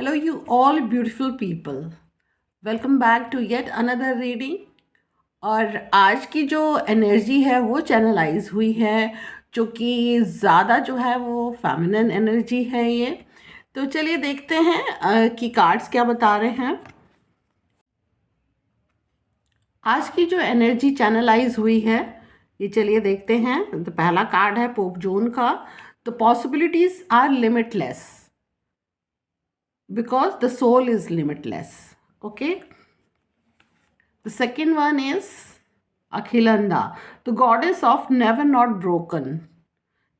Hello, you all beautiful people. Welcome back to yet another reading. और आज की जो एनर्जी है वो चैनलाइज हुई है, जो कि ज़्यादा जो है वो फेमिनिन एनर्जी है ये। तो चलिए देखते हैं कि कार्ड्स क्या बता रहे हैं। आज की जो एनर्जी चैनलाइज हुई है ये चलिए देखते हैं। तो पहला कार्ड है पोप जॉन का। The possibilities are limitless because the soul is limitless. Okay. The second one is Akhilanda, the goddess of never not broken.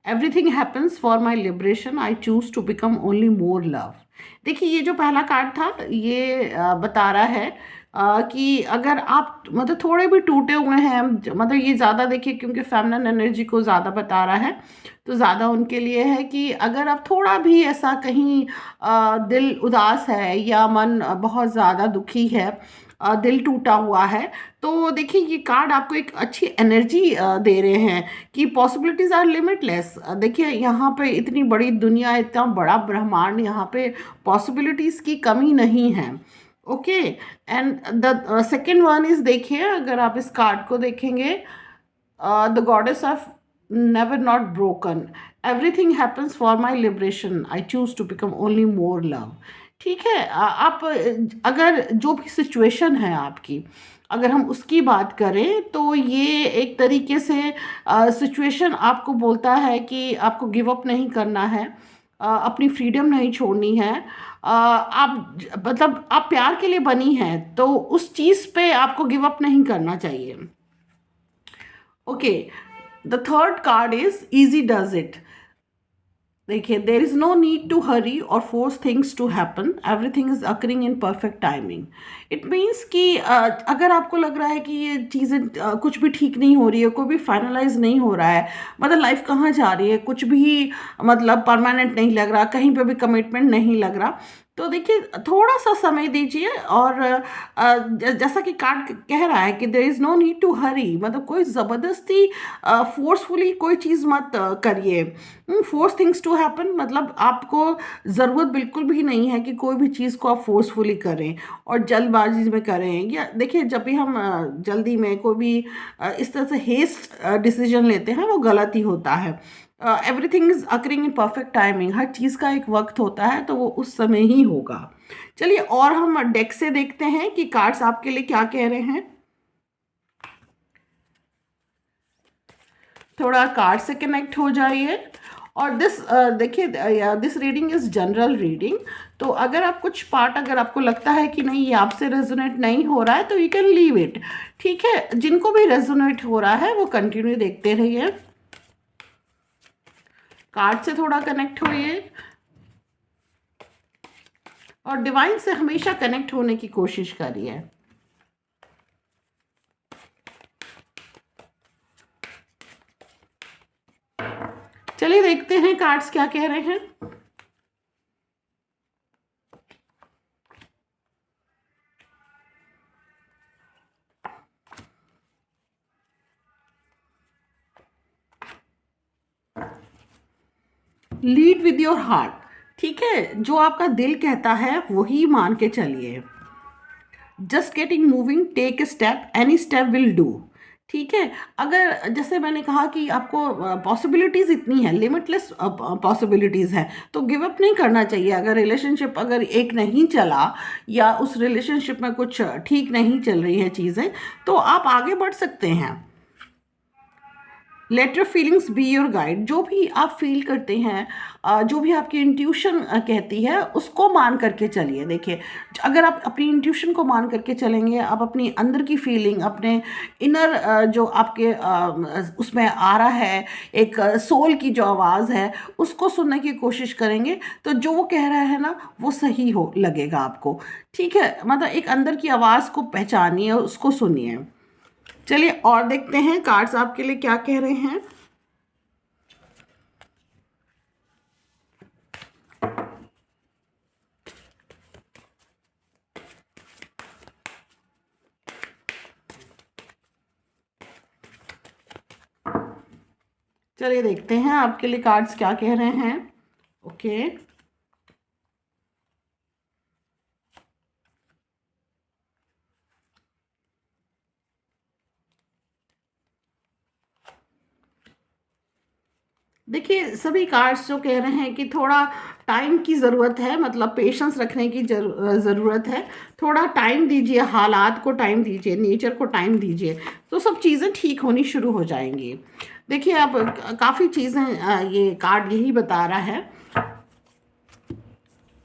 Everything happens for my liberation. I choose to become only more love. देखिए ये जो पहला card था ये बता रहा है कि अगर आप मतलब थोड़े भी टूटे हुए हैं, मतलब ये ज़्यादा देखिए क्योंकि फेमिनिन एनर्जी को ज़्यादा बता रहा है, तो ज़्यादा उनके लिए है कि अगर आप थोड़ा भी ऐसा कहीं दिल उदास है या मन बहुत ज़्यादा दुखी है, दिल टूटा हुआ है, तो देखिए ये कार्ड आपको एक अच्छी एनर्जी दे रहे हैं कि पॉसिबिलिटीज़ आर लिमिटलेस। देखिए यहाँ पे इतनी बड़ी दुनिया, इतना बड़ा ब्रह्मांड, यहाँ पे पॉसिबिलिटीज़ की कमी नहीं है। Okay. And the second one is, देखिए अगर आप इस कार्ड को देखेंगे, the goddess of never not broken, everything happens for my liberation, I choose to become only more love. ठीक है। आप अगर जो भी सिचुएशन है आपकी, अगर हम उसकी बात करें तो ये एक तरीके से सिचुएशन आपको बोलता है कि आपको गिव अप नहीं करना है, अपनी फ्रीडम नहीं छोड़नी है। आप मतलब आप प्यार के लिए बनी हैं तो उस चीज़ पे आपको गिव अप नहीं करना चाहिए। Okay. The third card is easy does it. देखिए, there is no need to hurry or force things to happen, everything is occurring in perfect timing. It means कि अगर आपको लग रहा है कि ये चीज़ें कुछ भी ठीक नहीं हो रही है, कोई भी फाइनलाइज नहीं हो रहा है, मतलब लाइफ कहाँ जा रही है, कुछ भी मतलब परमानेंट नहीं लग रहा, कहीं पे भी कमिटमेंट नहीं लग रहा, तो देखिए थोड़ा सा समय दीजिए। और जैसा कि कार्ड कह रहा है कि there is no need to hurry, मतलब कोई ज़बरदस्ती फोर्सफुली कोई चीज़ मत करिए। फोर्स थिंग्स टू हैपन मतलब आपको ज़रूरत बिल्कुल भी नहीं है कि कोई भी चीज़ को आप फोर्सफुली करें और जल्दबाजी में करें। या देखिए जब भी हम जल्दी में कोई भी इस तरह से हेस्ट डिसीजन लेते हैं वो गलत ही होता है। Everything is occurring in perfect timing, हर चीज़ का एक वक्त होता है तो वो उस समय ही होगा। चलिए और हम डेक से देखते हैं कि कार्ड्स आपके लिए क्या कह रहे हैं। थोड़ा कार्ड से कनेक्ट हो जाइए। और दिस देखिए this reading is general reading, तो अगर आप कुछ पार्ट अगर आपको लगता है कि नहीं ये आपसे रेजोनेट नहीं हो रहा है तो यू कैन लीव इट। ठीक है, जिनको भी रेजोनेट हो रहा है वो कंटिन्यू देखते रहिए, कार्ड से थोड़ा कनेक्ट होइए और डिवाइन से हमेशा कनेक्ट होने की कोशिश करिए। चलिए देखते हैं कार्ड्स क्या कह रहे हैं। Lead with your heart. ठीक है, जो आपका दिल कहता है वही मान के चलिए। Just getting moving, take a step, any step will do. ठीक है, अगर जैसे मैंने कहा कि आपको पॉसिबिलिटीज़ इतनी है, लिमिटलेस पॉसिबिलिटीज़ हैं, तो गिव अप नहीं करना चाहिए। अगर रिलेशनशिप अगर एक नहीं चला या उस रिलेशनशिप में कुछ ठीक नहीं चल रही है चीज़ें, तो आप आगे बढ़ सकते हैं। Let your feelings be your guide. जो भी आप फील करते हैं, जो भी आपकी इंट्यूशन कहती है उसको मान करके चलिए। देखिए अगर आप अपनी इंट्यूशन को मान करके चलेंगे, आप अपनी अंदर की फीलिंग, अपने इनर जो आपके उसमें आ रहा है, एक सोल की जो आवाज़ है उसको सुनने की कोशिश करेंगे, तो जो वो कह रहा है ना वो सही हो लगेगा आपको। ठीक है, मतलब एक अंदर की आवाज़ को पहचानिए और उसको सुनिए। चलिए और देखते हैं कार्ड्स आपके लिए क्या कह रहे हैं। चलिए देखते हैं आपके लिए कार्ड्स क्या कह रहे हैं। ओके। देखिए सभी कार्ड्स जो कह रहे हैं कि थोड़ा टाइम की ज़रूरत है, मतलब पेशेंस रखने की ज़रूरत है। थोड़ा टाइम दीजिए, हालात को टाइम दीजिए, नेचर को टाइम दीजिए, तो सब चीज़ें ठीक होनी शुरू हो जाएंगी। देखिए अब काफ़ी चीज़ें ये कार्ड यही बता रहा है।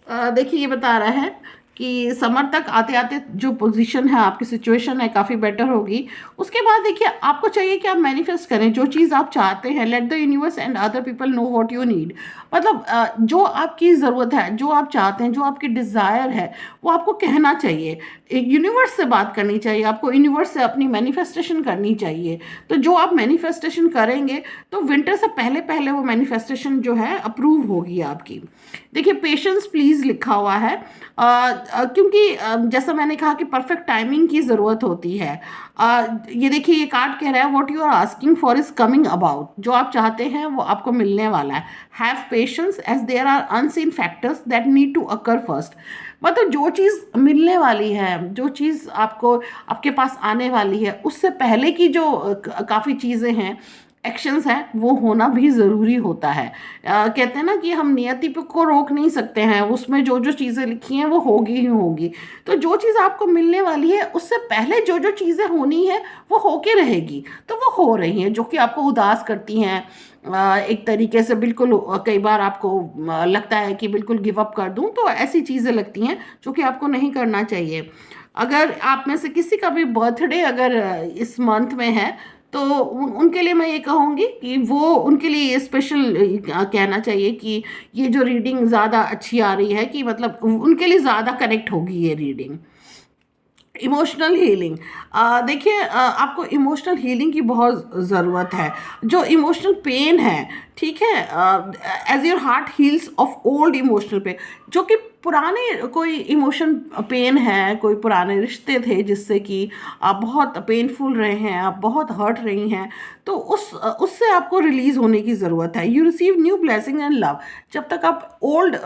देखिए ये बता रहा है कि समर तक आते आते जो पोजीशन है, आपकी सिचुएशन है, काफ़ी बेटर होगी। उसके बाद देखिए आपको चाहिए कि आप मैनिफेस्ट करें जो चीज़ आप चाहते हैं। Let the universe and other people know what you need. मतलब जो आपकी ज़रूरत है, जो आप चाहते हैं, जो आपकी डिज़ायर है, वो आपको कहना चाहिए। यूनिवर्स से बात करनी चाहिए आपको, यूनिवर्स से अपनी मैनिफेस्टेशन करनी चाहिए। तो जो आप मैनिफेस्टेशन करेंगे तो विंटर से पहले पहले वो मैनिफेस्टेशन जो है अप्रूव होगी आपकी। देखिए पेशेंस प्लीज लिखा हुआ है, क्योंकि जैसा मैंने कहा कि परफेक्ट टाइमिंग की ज़रूरत होती है। ये देखिए ये कार्ड कह रहा है what you are asking for is coming about. जो आप चाहते हैं वो आपको मिलने वाला है। Have patience as there are unseen factors that need to occur first. मतलब जो चीज़ मिलने वाली है, जो चीज़ आपको आपके पास आने वाली है, उससे पहले की जो काफ़ी चीज़ें हैं, एक्शंस हैं, वो होना भी ज़रूरी होता है। कहते हैं ना कि हम नियति को रोक नहीं सकते हैं, उसमें जो जो चीज़ें लिखी हैं वो होगी ही होगी। तो जो चीज़ आपको मिलने वाली है उससे पहले जो जो चीज़ें होनी है वो होके रहेगी, तो वो हो रही हैं, जो कि आपको उदास करती हैं। एक तरीके से बिल्कुल कई बार आपको लगता है कि बिल्कुल गिव अप कर दूं, तो ऐसी चीज़ें लगती हैं जो कि आपको नहीं करना चाहिए। अगर आप में से किसी का भी बर्थडे अगर इस मंथ में है, तो उनके लिए मैं ये कहूँगी कि वो उनके लिए ये स्पेशल कहना चाहिए कि ये जो रीडिंग ज़्यादा अच्छी आ रही है, कि मतलब उनके लिए ज़्यादा कनेक्ट होगी ये रीडिंग। इमोशनल हीलिंग, देखिए आपको इमोशनल हीलिंग की बहुत ज़रूरत है। जो इमोशनल पेन है, ठीक है, as your heart heals of old emotional pain, जो कि पुराने कोई इमोशन पेन है, कोई पुराने रिश्ते थे जिससे कि आप बहुत पेनफुल रहे हैं, आप बहुत हर्ट रही हैं, तो उससे आपको रिलीज होने की ज़रूरत है। You receive new blessing and love. जब तक आप ओल्ड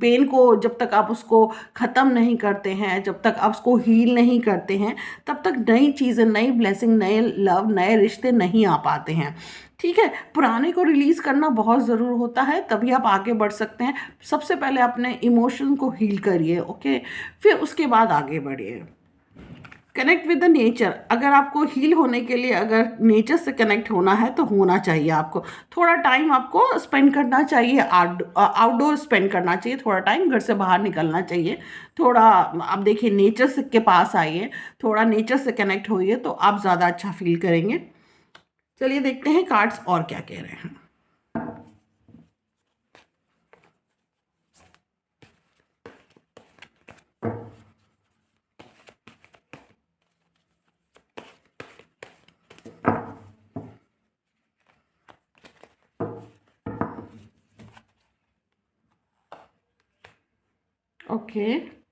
पेन को, जब तक आप उसको ख़त्म नहीं करते हैं, जब तक आप उसको हील नहीं करते हैं, तब तक नई चीज़ें, नई ब्लेसिंग, नए लव, नए रिश्ते नहीं आ पाते हैं। ठीक है, पुराने को रिलीज करना बहुत ज़रूर होता है, तभी आप आगे बढ़ सकते हैं। सबसे पहले अपने इमोशन को हील करिए, ओके, फिर उसके बाद आगे बढ़िए। कनेक्ट विद द नेचर, अगर आपको हील होने के लिए अगर नेचर से कनेक्ट होना है तो होना चाहिए आपको। थोड़ा टाइम आपको स्पेंड करना चाहिए, आउटडोर स्पेंड करना चाहिए, थोड़ा टाइम घर से बाहर निकलना चाहिए। थोड़ा आप देखिए नेचर से के पास आइए, थोड़ा नेचर से कनेक्ट होइए, तो आप ज़्यादा अच्छा फील करेंगे। चलिए देखते हैं कार्ड्स और क्या कह रहे हैं। ओके,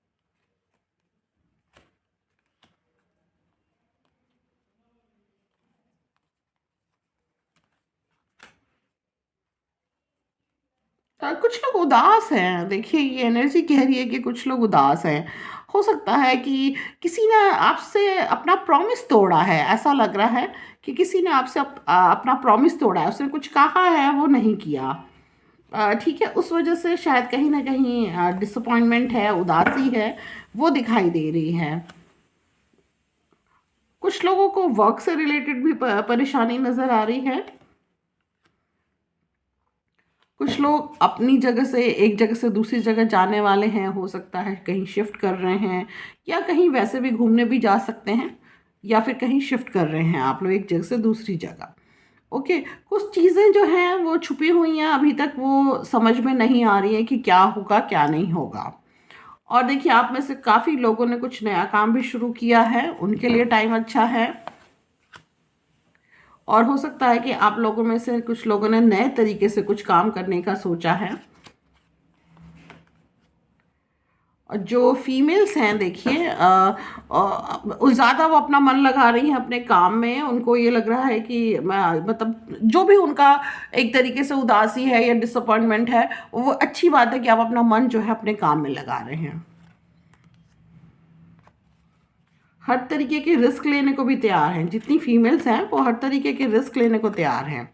कुछ लोग उदास हैं। देखिए ये एनर्जी कह रही है कि कुछ लोग उदास हैं। हो सकता है कि किसी ने आपसे अपना प्रॉमिस तोड़ा है, ऐसा लग रहा है कि किसी ने आपसे अपना प्रॉमिस तोड़ा है, उसने कुछ कहा है वो नहीं किया। ठीक है, उस वजह से शायद कहीं ना कहीं डिसअपॉइंटमेंट है, उदासी है, वो दिखाई दे रही है। कुछ लोगों को वर्क से रिलेटेड भी परेशानी नज़र आ रही है। कुछ लोग अपनी जगह से, एक जगह से दूसरी जगह जाने वाले हैं, हो सकता है कहीं शिफ्ट कर रहे हैं, या कहीं वैसे भी घूमने भी जा सकते हैं, या फिर कहीं शिफ्ट कर रहे हैं आप लोग एक जगह से दूसरी जगह। ओके, कुछ चीज़ें जो हैं वो छुपी हुई हैं, अभी तक वो समझ में नहीं आ रही है कि क्या होगा क्या नहीं होगा। और देखिए आप में से काफ़ी लोगों ने कुछ नया काम भी शुरू किया है, उनके लिए टाइम अच्छा है। और हो सकता है कि आप लोगों में से कुछ लोगों ने नए तरीके से कुछ काम करने का सोचा है। और जो फीमेल्स हैं देखिए ज़्यादा वो अपना मन लगा रही हैं अपने काम में। उनको ये लग रहा है कि मतलब जो भी उनका एक तरीके से उदासी है या डिसअपॉइंटमेंट है, वो अच्छी बात है कि आप अपना मन जो है अपने काम में लगा रहे हैं। हर तरीके के रिस्क लेने को भी तैयार हैं, जितनी फीमेल्स हैं वो हर तरीके के रिस्क लेने को तैयार हैं।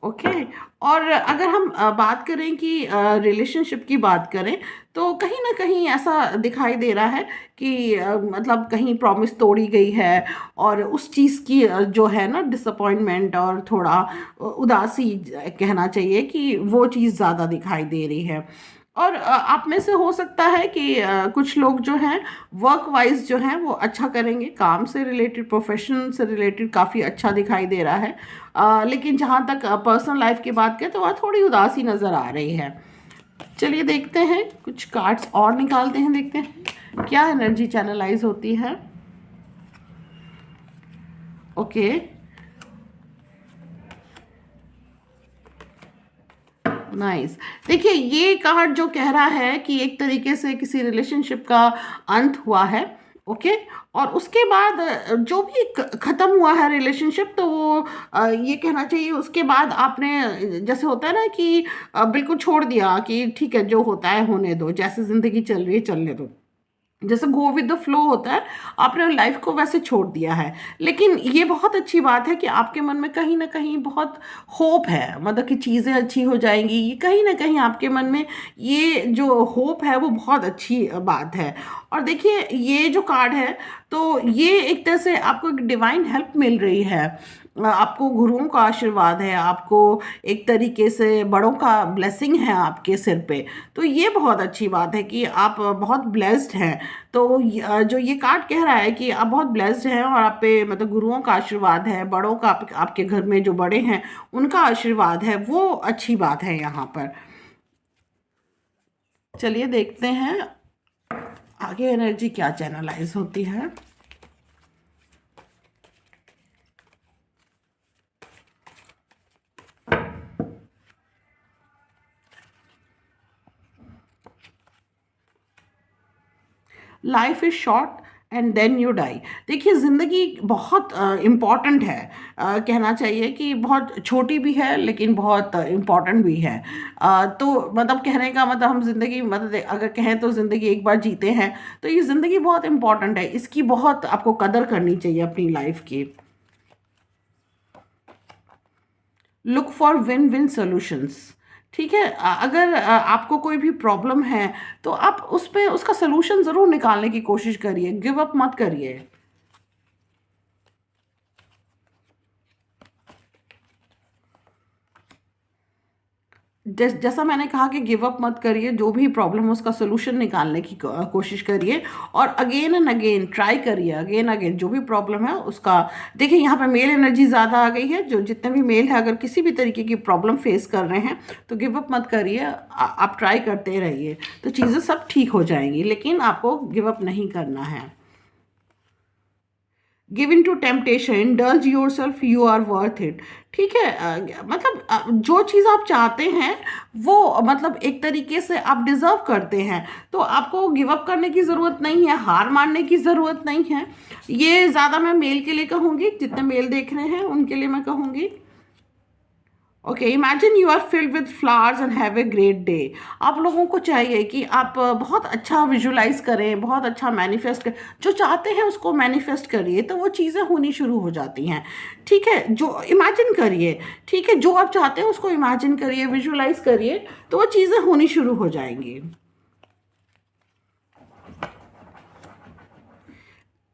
ओके। और अगर हम बात करें कि रिलेशनशिप की बात करें, तो कहीं ना कहीं ऐसा दिखाई दे रहा है कि मतलब कहीं प्रॉमिस तोड़ी गई है, और उस चीज़ की जो है ना डिसअपॉइंटमेंट और थोड़ा उदासी कहना चाहिए कि वो चीज़ ज़्यादा दिखाई दे रही है। और आप में से हो सकता है कि कुछ लोग जो हैं वर्क वाइज जो हैं वो अच्छा करेंगे, काम से रिलेटेड, प्रोफेशन से रिलेटेड काफ़ी अच्छा दिखाई दे रहा है। लेकिन जहाँ तक पर्सनल लाइफ की बात करें तो वह थोड़ी उदासी नज़र आ रही है। चलिए देखते हैं, कुछ कार्ड्स और निकालते हैं, देखते हैं क्या एनर्जी चैनलाइज होती है। Okay, nice. देखिए, ये कार्ड जो कह रहा है कि एक तरीके से किसी रिलेशनशिप का अंत हुआ है। ओके। और उसके बाद जो भी खत्म हुआ है रिलेशनशिप, तो वो ये कहना चाहिए उसके बाद आपने जैसे होता है ना कि बिल्कुल छोड़ दिया कि ठीक है, जो होता है होने दो, जैसे जिंदगी चल रही है चलने दो, जैसे गो विद द फ्लो होता है, आपने लाइफ को वैसे छोड़ दिया है। लेकिन ये बहुत अच्छी बात है कि आपके मन में कहीं ना कहीं बहुत होप है, मतलब कि चीज़ें अच्छी हो जाएंगी, ये कहीं ना कहीं आपके मन में ये जो होप है वो बहुत अच्छी बात है। और देखिए, ये जो कार्ड है, तो ये एक तरह से आपको एक डिवाइन हेल्प मिल रही है, आपको गुरुओं का आशीर्वाद है, आपको एक तरीके से बड़ों का ब्लेसिंग है आपके सिर पे। तो ये बहुत अच्छी बात है कि आप बहुत ब्लेस्ड हैं। तो जो ये कार्ड कह रहा है कि आप बहुत ब्लेस्ड हैं, और आप पे मतलब गुरुओं का आशीर्वाद है, बड़ों का, आपके घर में जो बड़े हैं उनका आशीर्वाद है, वो अच्छी बात है यहाँ पर। चलिए देखते हैं आगे एनर्जी क्या चैनलाइज होती है। Life is short and then you die. देखिए, ज़िंदगी बहुत इम्पॉर्टेंट है, कहना चाहिए कि बहुत छोटी भी है लेकिन बहुत इम्पॉर्टेंट भी है। तो मतलब कहने का मतलब, हम ज़िंदगी मतलब अगर कहें तो ज़िंदगी एक बार जीते हैं, तो ये ज़िंदगी बहुत इम्पॉर्टेंट है, इसकी बहुत आपको कदर करनी चाहिए अपनी लाइफ की। Look for win win solutions. ठीक है, अगर आपको कोई भी प्रॉब्लम है, तो आप उस पे उसका सोल्यूशन ज़रूर निकालने की कोशिश करिए, गिव अप मत करिए। जैसा मैंने कहा कि गिव अप मत करिए, जो भी प्रॉब्लम है उसका सोल्यूशन निकालने की कोशिश करिए, और अगेन एंड अगेन ट्राई करिए, अगेन अगेन जो भी प्रॉब्लम है उसका। देखिए, यहाँ पे मेल एनर्जी ज़्यादा आ गई है, जो जितने भी मेल है अगर किसी भी तरीके की प्रॉब्लम फेस कर रहे हैं तो गिव अप मत करिए, आप ट्राई करते रहिए, तो चीज़ें सब ठीक हो जाएंगी, लेकिन आपको गिव अप नहीं करना है। Give in to temptation, indulge yourself, you are worth it. ठीक है, मतलब जो चीज़ आप चाहते हैं वो मतलब एक तरीके से आप डिज़र्व करते हैं, तो आपको गिव अप करने की ज़रूरत नहीं है, हार मानने की ज़रूरत नहीं है। ये ज़्यादा मैं मेल के लिए कहूँगी, जितने मेल देख रहे हैं उनके लिए मैं कहूँगी। Okay, imagine you are filled with flowers and have a great day. आप लोगों को चाहिए कि आप बहुत अच्छा विजुलाइज करें, बहुत अच्छा मैनिफेस्ट करें, जो चाहते हैं उसको मैनिफेस्ट करिए, तो वो चीज़ें होनी शुरू हो जाती हैं। ठीक है, जो इमेजिन करिए, ठीक है, जो आप चाहते हैं उसको इमेजिन करिए, विजुलाइज करिए, तो वो चीज़ें होनी शुरू हो जाएंगी।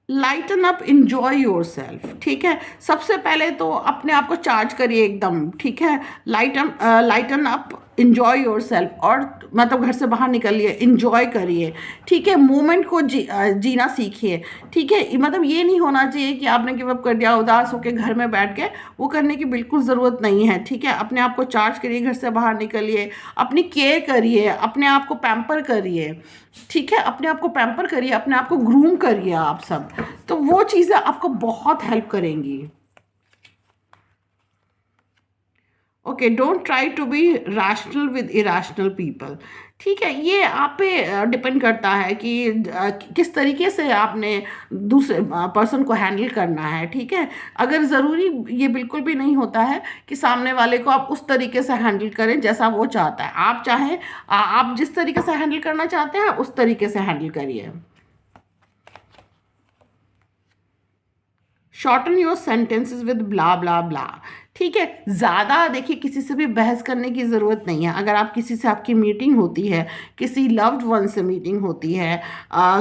Lighten up, enjoy your self. ठीक है, सबसे पहले तो अपने आप को चार्ज करिए एकदम। ठीक है, lighten up, enjoy your self, और मतलब घर से बाहर निकलिए, इंजॉय करिए। ठीक है, मोमेंट को जीना सीखिए। ठीक है, मतलब ये नहीं होना चाहिए कि आपने गिव अप कर दिया, उदास होकर घर में बैठ गए, वो करने की बिल्कुल ज़रूरत नहीं है। ठीक है, अपने आप को चार्ज करिए, घर से बाहर निकलिए, अपनी केयर करिए, अपने आप को पैम्पर करिए। ठीक है, अपने आप को पैम्पर करिए, अपने आप को ग्रूम करिए आप सब, तो वो चीज़ें आपको बहुत हेल्प करेंगी। Okay, don't try to be rational with irrational people. ठीक है, ये आप पे डिपेंड करता है कि किस तरीके से आपने दूसरे पर्सन को हैंडल करना है। ठीक है, अगर ज़रूरी ये बिल्कुल भी नहीं होता है कि सामने वाले को आप उस तरीके से हैंडल करें जैसा वो चाहता है, आप चाहें आप जिस तरीके से हैंडल करना चाहते हैं उस तरीके से हैंडल करिए। शॉर्टन योर सेंटेंसेस विद ब्ला ब्ला ब्ला। ठीक है, ज़्यादा देखिए किसी से भी बहस करने की ज़रूरत नहीं है। अगर आप किसी से आपकी मीटिंग होती है, किसी लव्ड वन से मीटिंग होती है,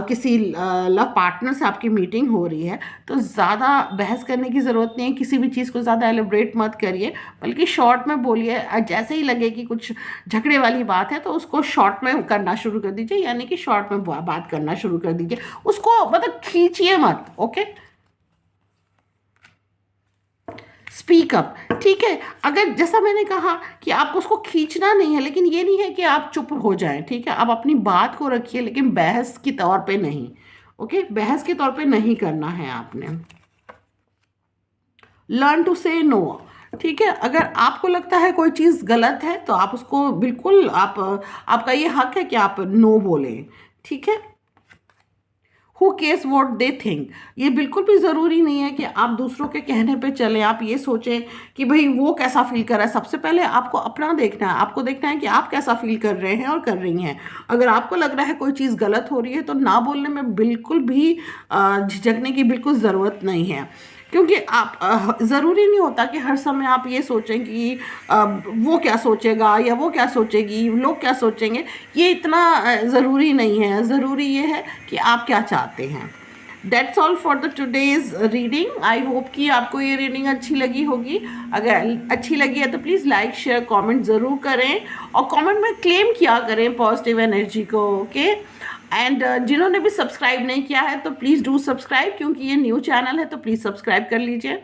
किसी लव पार्टनर से आपकी मीटिंग हो रही है, तो ज़्यादा बहस करने की ज़रूरत नहीं है। किसी भी चीज़ को ज़्यादा एलिब्रेट मत करिए, बल्कि शॉर्ट में बोलिए। जैसे ही लगे कि कुछ झगड़े वाली बात है तो उसको शॉर्ट में करना शुरू कर दीजिए, यानी कि शॉर्ट में बात करना शुरू कर दीजिए। उसको मतलब खींचिए मत। Okay, speak up. ठीक है, अगर जैसा मैंने कहा कि आपको उसको खींचना नहीं है, लेकिन ये नहीं है कि आप चुप हो जाएं। ठीक है, आप अपनी बात को रखिए, लेकिन बहस के तौर पे नहीं। ओके, बहस के तौर पे नहीं करना है आपने। लर्न टू से नो। ठीक है, अगर आपको लगता है कोई चीज़ गलत है तो आप उसको बिल्कुल, आपका ये हक है कि आप नो बोलें। ठीक है, who cares what they think. ये बिल्कुल भी ज़रूरी नहीं है कि आप दूसरों के कहने पे चलें। आप ये सोचें कि भाई वो कैसा फील कर रहा है। सबसे पहले आपको अपना देखना है, आपको देखना है कि आप कैसा फील कर रहे हैं और कर रही हैं। अगर आपको लग रहा है कोई चीज़ गलत हो रही है तो ना बोलने में बिल्कुल भी झिझकने की बिल्कुल ज़रूरत नहीं है। क्योंकि आप ज़रूरी नहीं होता कि हर समय आप ये सोचें कि वो क्या सोचेगा या वो क्या सोचेगी, लोग क्या सोचेंगे। ये इतना ज़रूरी नहीं है। ज़रूरी ये है कि आप क्या चाहते हैं। That's all for the today's reading. I hope कि आपको ये रीडिंग अच्छी लगी होगी। अगर अच्छी लगी है तो प्लीज़ लाइक शेयर कमेंट ज़रूर करें, और कमेंट में क्लेम किया करें पॉजिटिव एनर्जी को। ओके, एंड जिन्होंने भी सब्सक्राइब नहीं किया है तो प्लीज़ डू सब्सक्राइब, क्योंकि ये न्यू चैनल है, तो प्लीज़ सब्सक्राइब कर लीजिए।